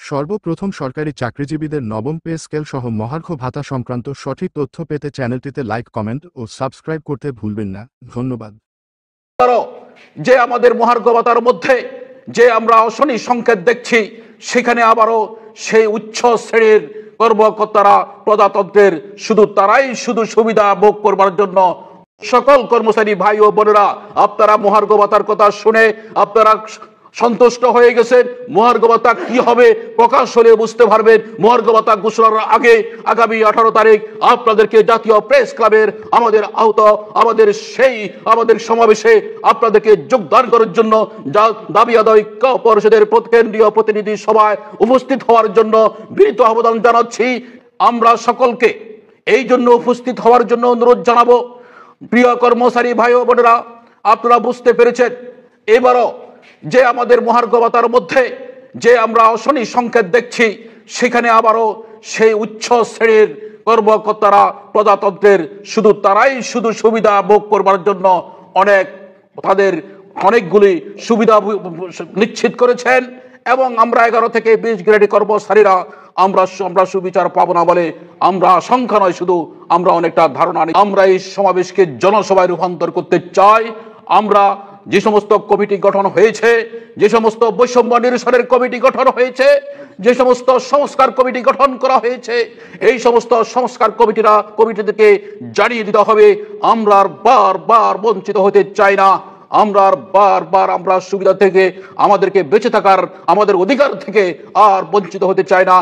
সর্বপ্রথম সরকারি চাকরিজীবীদের নবম পে স্কেল সহ মহার্ঘ ভাতা সংক্রান্ত সঠিক তথ্য পেতে চ্যানেলটিতে লাইক, কমেন্ট ও সাবস্ক্রাইব করতে ভুলবেন না। ধন্যবাদ। যে আমাদের মহার্ঘ ভাতার মধ্যে যে আমরা অশনি সংকেত দেখছি, সেখানে আবারও সেই উচ্চ শ্রেণীর কর্মকর্তারা প্রজাতন্ত্রের তারাই সুবিধা ভোগ করবার জন্য সকল কর্মচারী ভাই ও বোনেরা, আপনারা মহার্ঘ ভাতার কথা শুনে আপনারা সন্তুষ্ট হয়ে গেছেন। মহার্ঘ ভাতা কি হবে প্রকাশ হলে বুঝতে পারবেন। মহার্ঘ ভাতা ঘোষণার আগে আগামী 18 তারিখ আপনাদেরকে জাতীয় প্রেস ক্লাবের আমাদের সমাবেশে আপনাদেরকে যোগদান করার জন্য দাবি আদায় পরিষদের কেন্দ্রীয় প্রতিনিধি সভায় উপস্থিত হওয়ার জন্য বিনীত আবেদন জানাচ্ছি। আমরা সকলকে এই জন্য উপস্থিত হওয়ার জন্য অনুরোধ জানাবো। প্রিয় কর্মচারী ভাই ও বোনেরা, আপনারা বুঝতে পেরেছেন এবারও যে আমাদের মহার্ঘ ভাতার মধ্যে যে আমরা অশনি সংকেত দেখছি, সেখানে আবারও সেই উচ্চ শ্রেণীর কর্মকর্তারা প্রজাতন্ত্রের তারাই সুবিধা ভোগ করবার জন্য তাদের অনেকগুলি সুবিধা নিশ্চিত করেছেন এবং আমরা 11 থেকে 20 গ্রেড কর্মচারীরা আমরা সুবিচার পাবো না বলে আমরা সংখ্যা নয়, আমরা অনেকটা ধারণা নেই। আমরা এই সমাবেশকে জনসভায় রূপান্তর করতে চাই। আমরা যে সমস্ত কমিটি গঠন হয়েছে, যে সমস্ত বৈষম্য নিরসনের কমিটি গঠন হয়েছে, যে সমস্ত সংস্কার কমিটি গঠন করা হয়েছে, এই সমস্ত সংস্কার কমিটিদেরকে জানিয়ে দিতে হবে আমরা আর বারবার বঞ্চিত হতে চাই না। আমরা আর বারবার আমরা সুবিধা থেকে আমাদেরকে বেঁচে থাকার আমাদের অধিকার থেকে আর বঞ্চিত হতে চাই না।